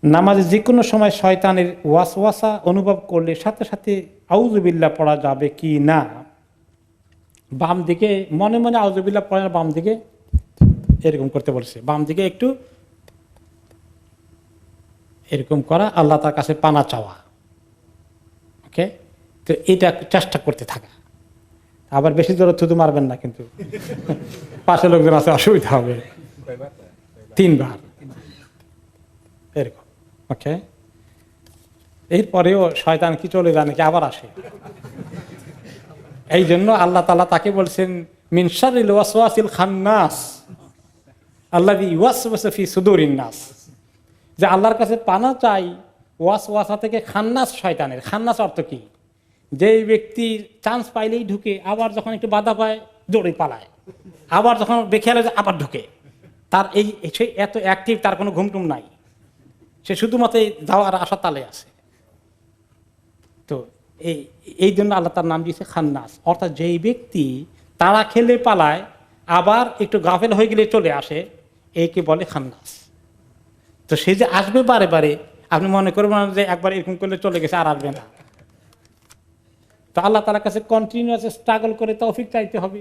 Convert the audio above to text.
নামাজে যে কোনো সময় শয়তানের ওয়াসওয়াসা অনুভব করলে সাথে সাথে আউযুবিল্লাহ পড়া যাবে কি না? বাম দিকে মনে মনে আউযুবিল্লাহ পড়ে না, বাম দিকে এরকম করতে বলছে, বাম দিকে একটু এরকম করা, আল্লাহ তার কাছে পানা চাওয়া। ওকে, তো এটা চেষ্টা করতে থাকা। আবার বেশি জোরে থুতু মারবেন না, কিন্তু পাশে লোকজন আছে, অসুবিধা হবে। 3 বার এরকম। ওকে, এরপরেও শয়তান কি চলে যায় নাকি আবার আসে। এই জন্য আল্লাহ তাআলা তাকে বলছেন মিন শাররিল ওয়াসওয়াসিল খান্নাস আল্লাযী ইউওয়াসওয়াসু ফি সুদুরিন নাস, যে আল্লাহর কাছে পানা চাই ওয়াসওয়াসা থেকে, খান্নাস শয়তানের। খান্নাস অর্থ কি? যেই ব্যক্তি চান্স পাইলেই ঢুকে, আবার যখন একটু বাধা পায় দৌড়ে পালায়, আবার যখন বেখেয়ালে আবার ঢুকে। তার সে এত অ্যাক্টিভ, তার কোনো ঘুমটুম নাই, সে শুধুমাত্র যাওয়ার আশা তালে আছে। তো এই জন্য আল্লাহ তার নাম দিয়েছে খান্নাস, অর্থাৎ যেই ব্যক্তি তারা খেলে পালায়, আবার একটু গাফেল হয়ে গেলে চলে আসে, একে বলে খান্নাস। তো সে যে আসবে বারে বারে, আপনি মনে করবেন যে একবার এরকম করলে চলে গেছে, আর আসবে না। তো আল্লাহ তাআলার কাছে কন্টিনিউয়াস স্ট্রাগল করে তৌফিক চাইতে হবে।